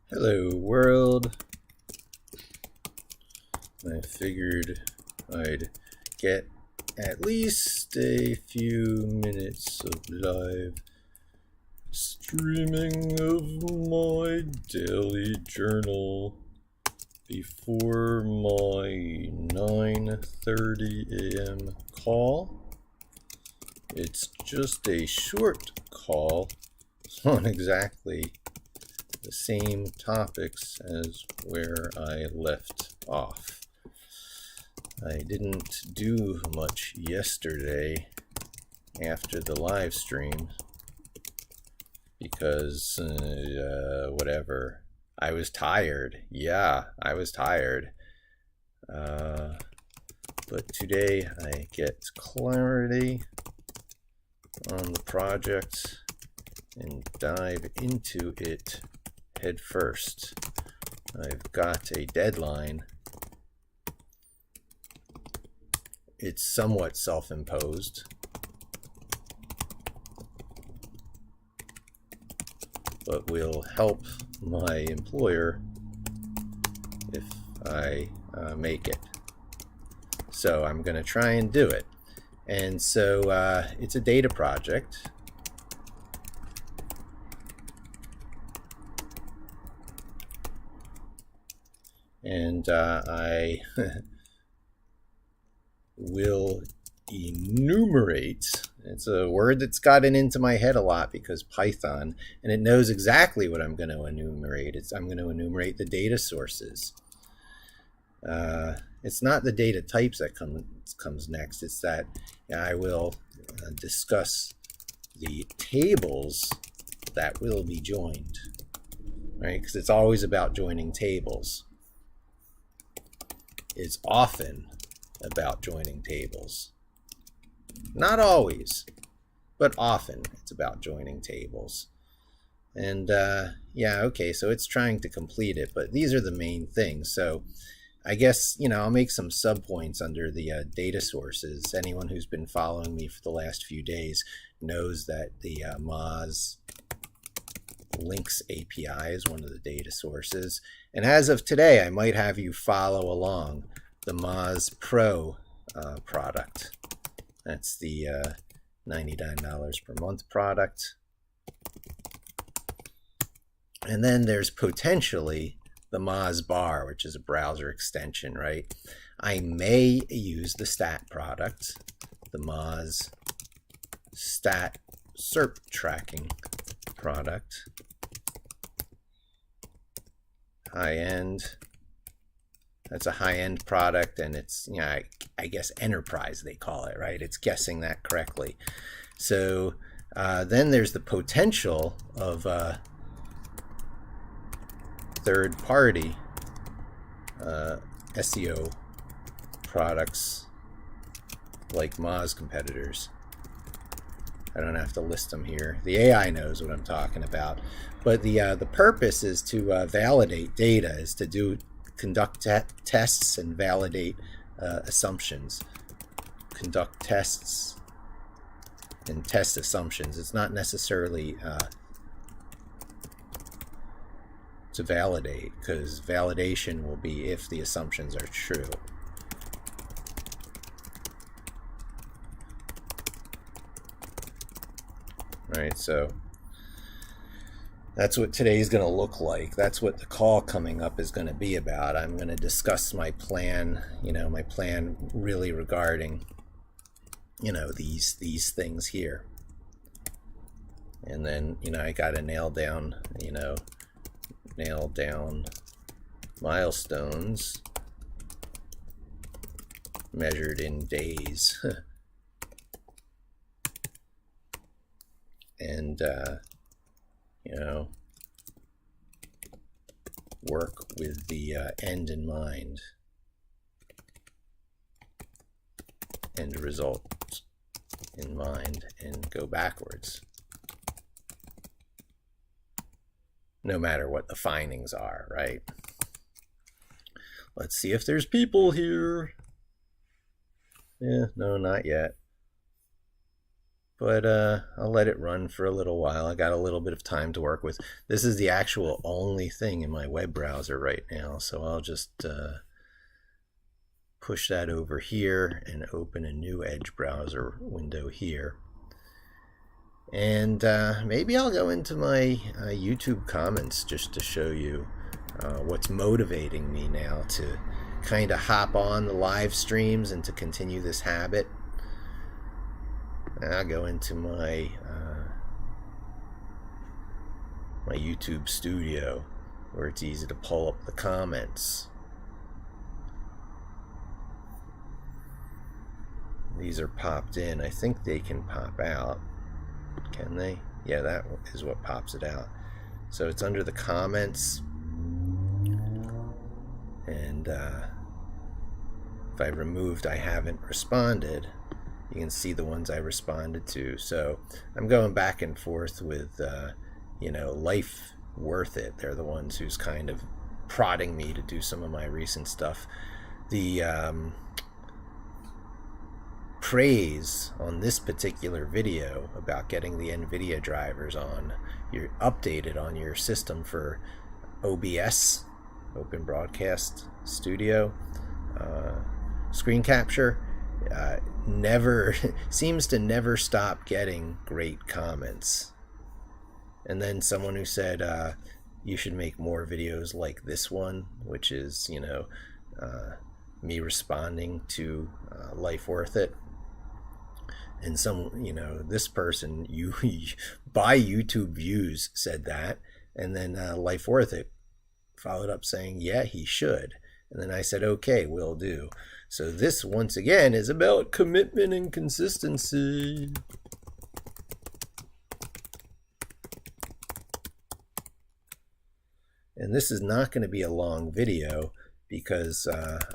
Hello world. I figured I'd get at least a few minutes of live streaming of my daily journal before my 9:30 a.m. call. It's just a short call on exactly the same topics as where I left off. I didn't do much yesterday after the live stream because whatever. I was tired. Yeah, I was tired. But today I get clarity on the project and dive into it head first. I've got a deadline. It's somewhat self-imposed. But will help my employer if I make it. So I'm going to try and do it. And so it's a data project. And I will enumerate. It's a word that's gotten into my head a lot because Python, and it knows exactly what I'm going to enumerate. I'm going to enumerate the data sources. It's not the data types that comes next. It's that I will discuss the tables that will be joined, right? Because it's always about joining tables. It's often about joining tables. Not always, but often it's about joining tables. And yeah, okay, so it's trying to complete it, but these are the main things. So I guess, I'll make some subpoints under the data sources. Anyone who's been following me for the last few days knows that the Moz links API is one of the data sources. And as of today, I might have you follow along the Moz Pro product. That's the $99 per month product. And then there's potentially the Moz Bar, which is a browser extension, right? I may use the Stat product, the Moz Stat SERP tracking product. High-end. That's a high-end product, and it's, I guess enterprise they call it, right? It's guessing that correctly. So then there's the potential of third-party SEO products like Moz competitors. I don't have to list them here. The AI knows what I'm talking about. But the purpose is to validate data, is to conduct tests and validate assumptions. Conduct tests and test assumptions. It's not necessarily to validate, because validation will be if the assumptions are true. Right, so that's what today's going to look like. That's what the call coming up is going to be about. I'm going to discuss my plan, my plan really regarding, these things here. And then, I got to nail down milestones measured in days. And, work with the end in mind, end result in mind, and go backwards, no matter what the findings are, right? Let's see if there's people here. Yeah, no, not yet. but I'll let it run for a little while. I got a little bit of time to work with. This is the actual only thing in my web browser right now, so I'll just push that over here and open a new Edge browser window here. And maybe I'll go into my YouTube comments just to show you what's motivating me now to kind of hop on the live streams and to continue this habit. I'll go into my my YouTube studio where it's easy to pull up the comments. These are popped in. I think they can pop out. Can they? Yeah, that is what pops it out. So it's under the comments. And if I removed I haven't responded, you can see the ones I responded to. So I'm going back and forth with, you know, Life Worth It. They're the ones who's kind of prodding me to do some of my recent stuff. The praise on this particular video about getting the NVIDIA drivers on, you're updated on your system for OBS, Open Broadcast Studio, screen capture, never seems to never stop getting great comments. And then someone who said you should make more videos like this one, which is, you know, me responding to Life Worth It. And some, you know, this person, you by YouTube views, said that, and then Life Worth It followed up saying, yeah, he should. And then I said, okay, will do. So this, once again, is about commitment and consistency. And this is not going to be a long video because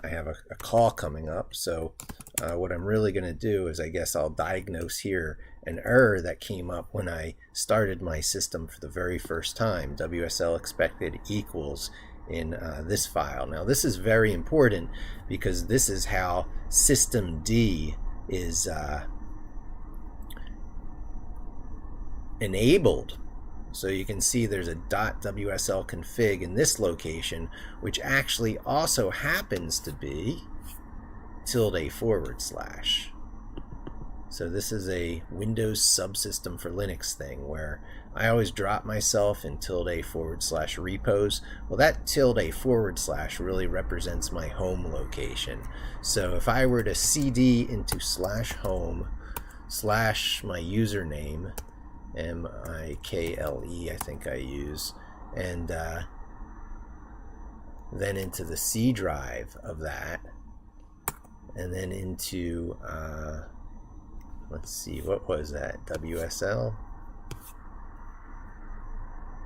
I have a call coming up. So what I'm really going to do is, I guess I'll diagnose here an error that came up when I started my system for the very first time. WSL expected equals in this file. Now this is very important because this is how systemd is enabled. So you can see there's a .wsl config in this location, which actually also happens to be ~/. So this is a Windows subsystem for Linux thing where I always drop myself in ~/ repos. Well, that ~/ really represents my home location. So if I were to cd into /home / my username, MIKLE, I think I use, and then into the C drive of that, and then into let's see, what was that? WSL?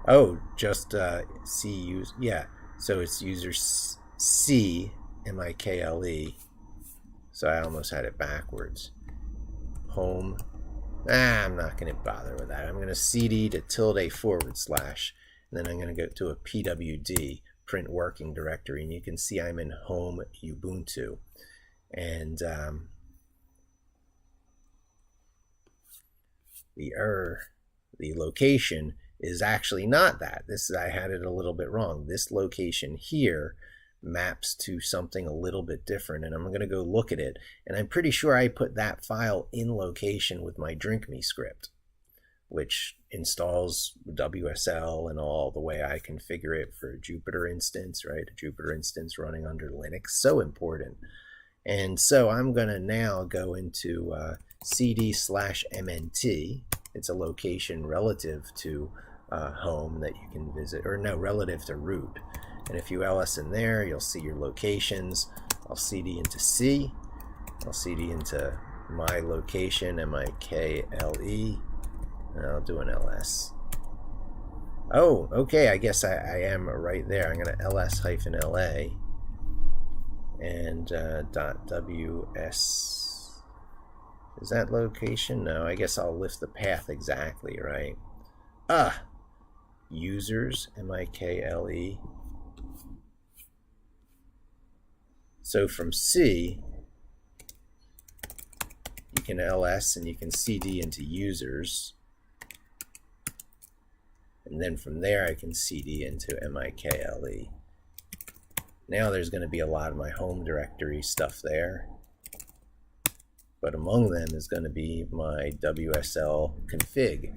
Oh, just C use, yeah. So it's user C MIKLE. So I almost had it backwards. Home. I'm not going to bother with that. I'm going to cd to ~/, and then I'm going to go to a pwd, print working directory, and you can see I'm in home Ubuntu. And the location is actually not that. I had it a little bit wrong. This location here maps to something a little bit different, and I'm going to go look at it, and I'm pretty sure I put that file in location with my DrinkMe script, which installs WSL and all the way I configure it for a Jupyter instance, right? A Jupyter instance running under Linux, so important. And so I'm going to now go into cd/mnt. It's a location relative to home that you can visit, or no, relative to root. And if you ls in there, you'll see your locations. I'll cd into C. I'll cd into my location, MIKLE, and I'll do an ls. Oh, okay, I guess I am right there. I'm going to ls-la and .ws. Is that location? No, I guess I'll lift the path exactly, right? Users, MIKLE. So from C, you can ls and you can cd into users. And then from there I can cd into mikle. Now there's going to be a lot of my home directory stuff there. But among them is going to be my WSL config.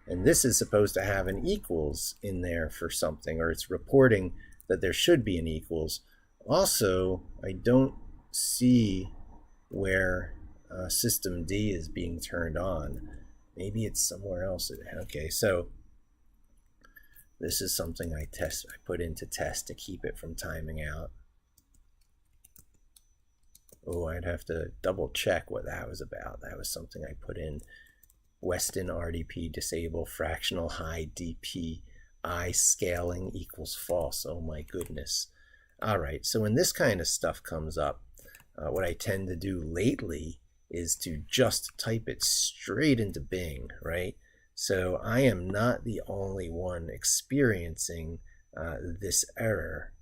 And this is supposed to have an equals in there for something, or it's reporting that there should be an equals. Also, I don't see where systemd is being turned on. Maybe it's somewhere else. Okay, so this is something I put into test to keep it from timing out. Oh, I'd have to double check what that was about. That was something I put in. Weston RDP disable fractional high DPI scaling equals false. Oh my goodness. All right, so when this kind of stuff comes up, what I tend to do lately is to just type it straight into Bing, right? So I am not the only one experiencing this error.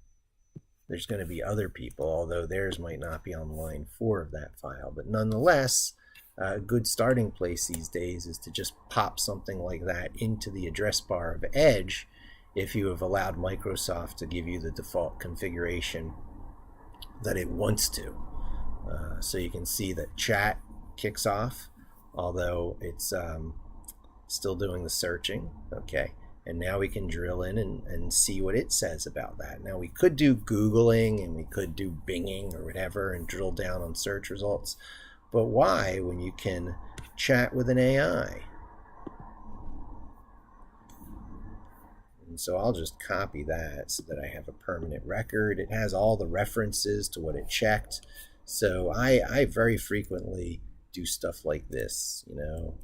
There's going to be other people, although theirs might not be on line 4 of that file. But nonetheless, a good starting place these days is to just pop something like that into the address bar of Edge if you have allowed Microsoft to give you the default configuration that it wants to. So you can see that chat kicks off, although it's still doing the searching. Okay. And now we can drill in and see what it says about that. Now we could do Googling and we could do Binging or whatever and drill down on search results. But why when you can chat with an AI? And so I'll just copy that so that I have a permanent record. It has all the references to what it checked. So I very frequently do stuff like this, you know.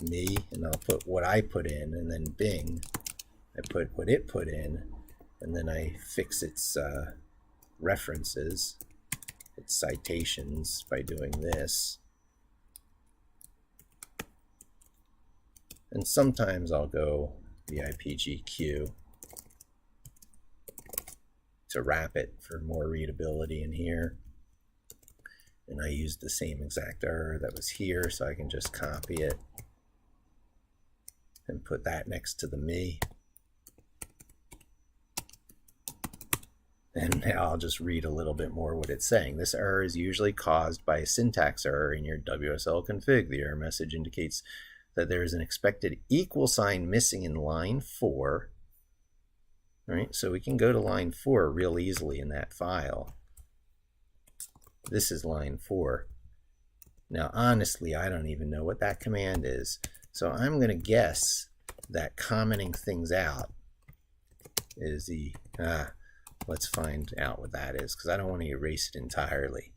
Me, and I'll put what I put in, and then Bing, I put what it put in, and then I fix its references, its citations by doing this. And sometimes I'll go VIPGQ to wrap it for more readability in here. And I used the same exact error that was here, so I can just copy it and put that next to the me. And now I'll just read a little bit more what it's saying. This error is usually caused by a syntax error in your WSL config. The error message indicates that there is an expected equal sign missing in line 4. All right, so we can go to line 4 real easily in that file. This is line 4. Now, honestly, I don't even know what that command is. So I'm going to guess that commenting things out is the, let's find out what that is, because I don't want to erase it entirely.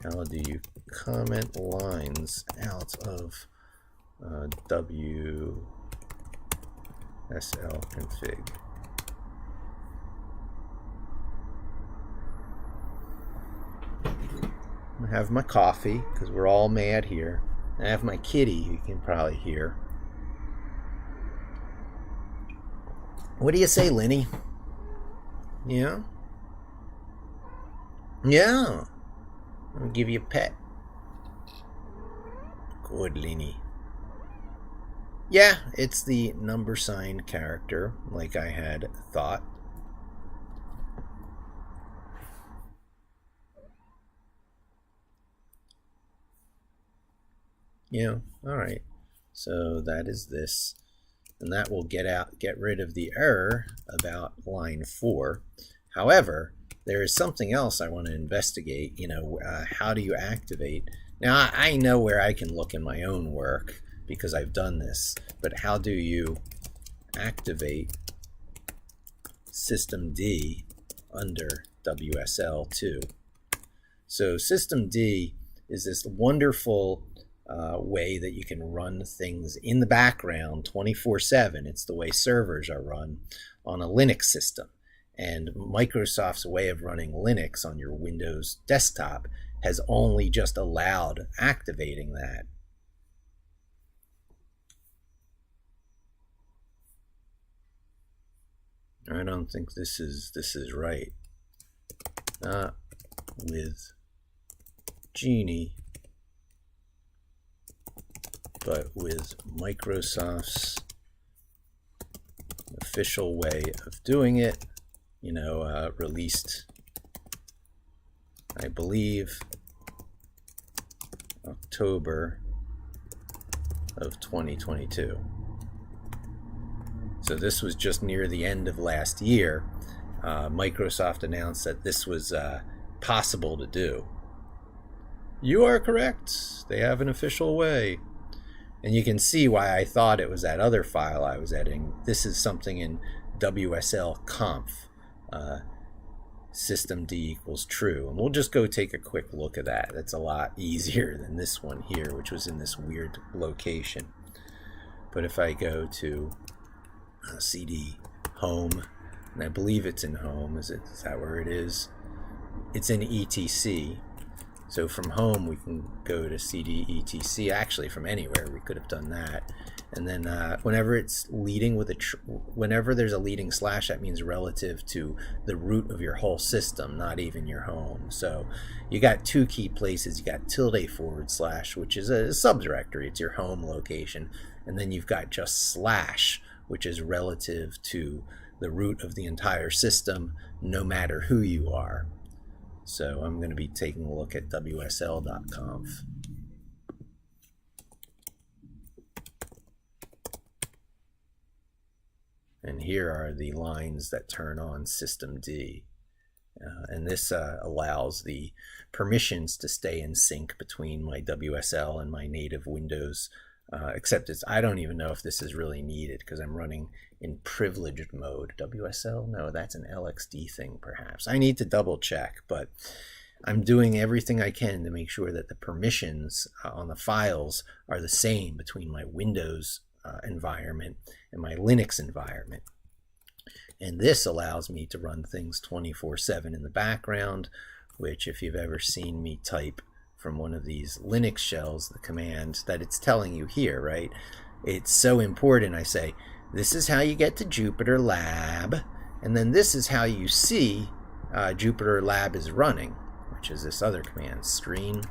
How do you comment lines out of WSL config? I have my coffee, because we're all mad here. I have my kitty, you can probably hear. What do you say, Lenny? Yeah? Yeah. I'll give you a pet. Good, Lenny. Yeah, it's the number sign character, like I had thought. Yeah, all right. So that is this. And that will get rid of the error about line 4. However, there is something else I want to investigate. You know, how do you activate? Now, I know where I can look in my own work because I've done this, but how do you activate systemd under WSL2? So systemd is this wonderful way that you can run things in the background 24/7. It's the way servers are run on a Linux system. And Microsoft's way of running Linux on your Windows desktop has only just allowed activating that. I don't think this is right. Not with Genie, but with Microsoft's official way of doing it, released, I believe, October of 2022. So this was just near the end of last year. Microsoft announced that this was possible to do. You are correct. They have an official way. And you can see why I thought it was that other file I was editing. This is something in WSL conf. System D equals true. And we'll just go take a quick look at that. That's a lot easier than this one here, which was in this weird location. But if I go to CD home, and I believe it's in home, is that where it is? It's in ETC. So from home we can go to CD ETC. Actually, from anywhere we could have done that. And then whenever it's leading with whenever there's a leading slash, that means relative to the root of your whole system, not even your home. So you got two key places. You got ~/, which is a subdirectory. It's your home location. And then you've got just slash, which is relative to the root of the entire system, no matter who you are. So I'm going to be taking a look at wsl.conf. And here are the lines that turn on System D. And this allows the permissions to stay in sync between my WSL and my native Windows. Except I don't even know if this is really needed because I'm running in privileged mode. WSL? No, that's an LXD thing perhaps. I need to double check, but I'm doing everything I can to make sure that the permissions on the files are the same between my Windows environment and my Linux environment. And this allows me to run things 24/7 in the background, which if you've ever seen me type from one of these Linux shells, the command that it's telling you here, right? It's so important. I say, this is how you get to Jupyter Lab, and then this is how you see Jupyter Lab is running, which is this other command, screen-ls.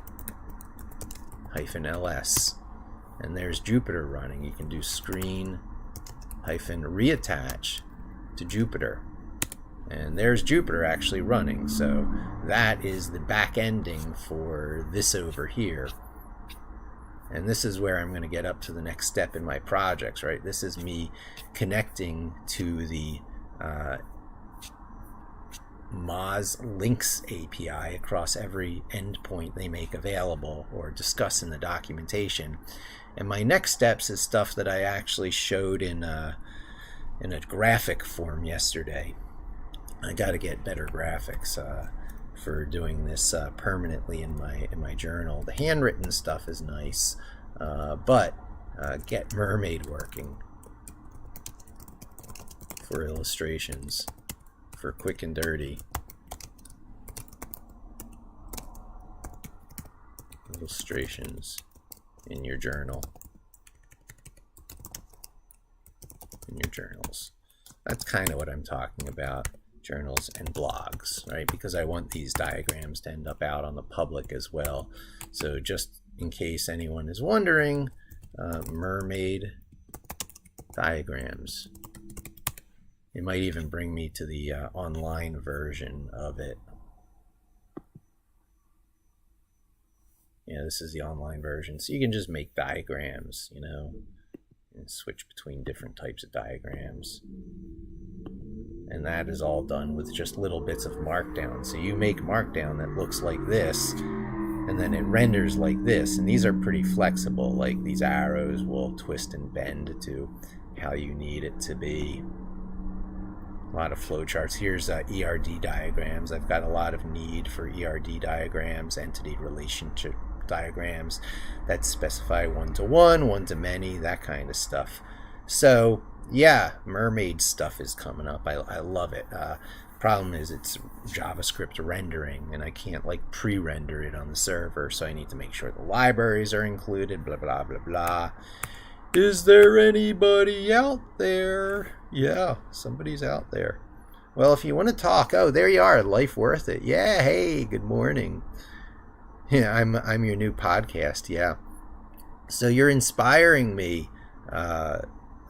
And there's Jupyter running. You can do screen-reattach to Jupyter. And there's Jupyter actually running. So that is the back ending for this over here. And this is where I'm going to get up to the next step in my projects, right? This is me connecting to the Moz Links API across every endpoint they make available or discuss in the documentation. And my next steps is stuff that I actually showed in a graphic form yesterday. I got to get better graphics for doing this permanently in my journal. The handwritten stuff is nice, but get Mermaid working for illustrations, for quick and dirty illustrations in your journal, in your journals. That's kind of what I'm talking about. Journals and blogs, right? Because I want these diagrams to end up out on the public as well. So just in case anyone is wondering, mermaid diagrams. It might even bring me to the online version of it. Yeah, this is the online version. So you can just make diagrams, and switch between different types of diagrams. And that is all done with just little bits of markdown. So you make markdown that looks like this, and then it renders like this. And these are pretty flexible. Like these arrows will twist and bend to how you need it to be. A lot of flowcharts. Here's ERD diagrams. I've got a lot of need for ERD diagrams, entity relationship diagrams that specify one-to-one, one-to-many, that kind of stuff. So yeah, mermaid stuff is coming up. I love it. Problem is it's JavaScript rendering, and I can't like pre-render it on the server, so I need to make sure the libraries are included, blah, blah, blah, blah. Is there anybody out there? Yeah, somebody's out there. Well, if you want to talk, oh, there you are, Life Worth It. Yeah, hey, good morning. Yeah, I'm your new podcast. Yeah. So you're inspiring me,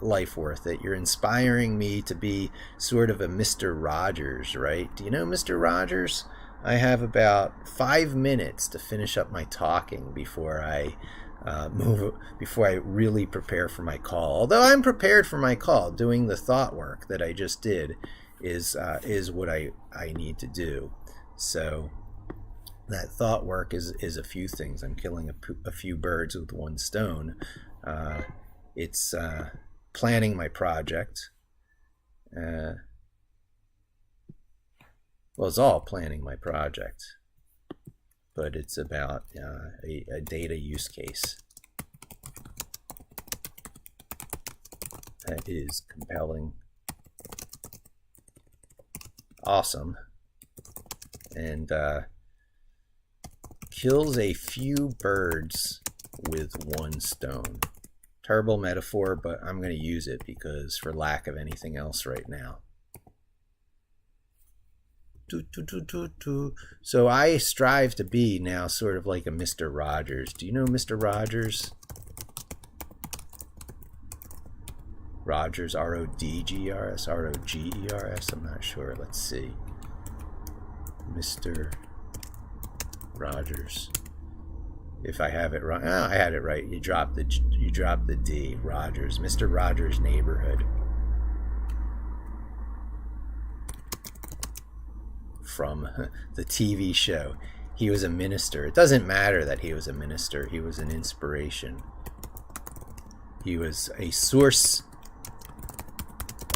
life worth it. You're inspiring me to be sort of a Mr. Rogers, right? Do you know Mr. Rogers? I have about 5 minutes to finish up my talking before I before I really prepare for my call. Although I'm prepared for my call, doing the thought work that I just did is what I need to do. So that thought work is a few things. I'm killing a few birds with one stone. It's planning my project. Well, it's all planning my project, but it's about a data use case that is compelling, awesome, and kills a few birds with one stone. Terrible metaphor, but I'm going to use it because for lack of anything else right now. So I strive to be now sort of like a Mr. Rogers. Do you know Mr. Rogers? Rogers, R-O-D-G-E-R-S, R-O-G-E-R-S, I'm not sure. Let's see. Mr. Rogers. If I have it right. Oh, I had it right. You dropped the D. Rogers. Mr. Rogers' Neighborhood. From the TV show. He was a minister. It doesn't matter that he was a minister. He was an inspiration. He was a source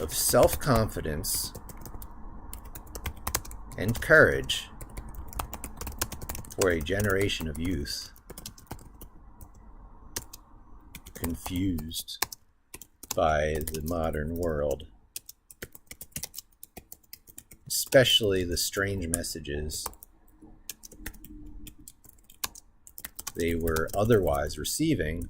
of self-confidence and courage for a generation of youth confused by the modern world, especially the strange messages they were otherwise receiving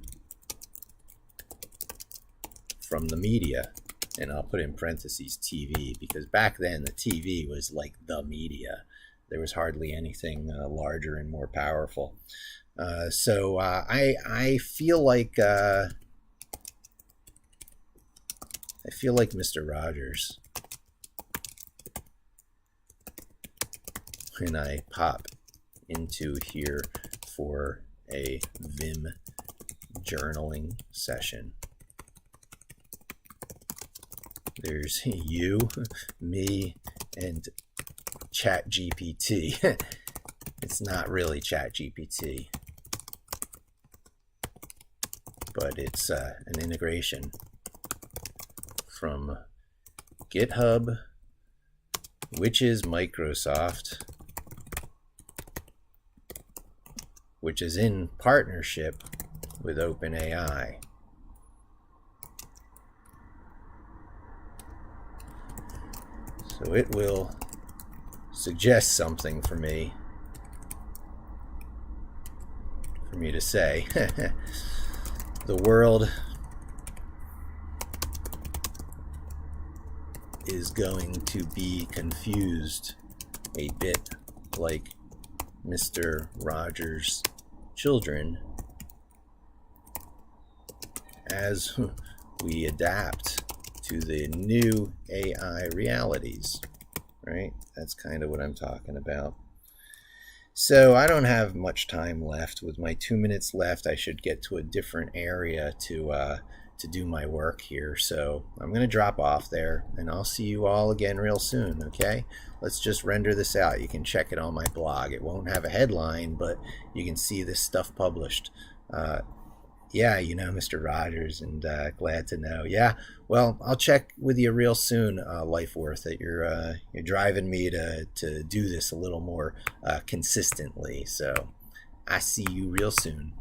from the media. And I'll put in parentheses TV, because back then the TV was like the media. There was hardly anything larger and more powerful. So I feel like Mr. Rogers when I pop into here for a Vim journaling session. There's you, me, and ChatGPT. It's not really ChatGPT, but it's an integration from GitHub, which is Microsoft, which is in partnership with OpenAI. So it will suggest something for me to say. The world is going to be confused a bit like Mr. Rogers' children as we adapt to the new AI realities, right? That's kind of what I'm talking about. So I don't have much time left. With my 2 minutes left, I should get to a different area to do my work here. So I'm going to drop off there, and I'll see you all again real soon, okay? Let's just render this out. You can check it on my blog. It won't have a headline, but you can see this stuff published. Yeah, you know Mr. Rogers, and glad to know. Yeah, well, I'll check with you real soon, Life Worth It. You're driving me to do this a little more consistently. So I see you real soon.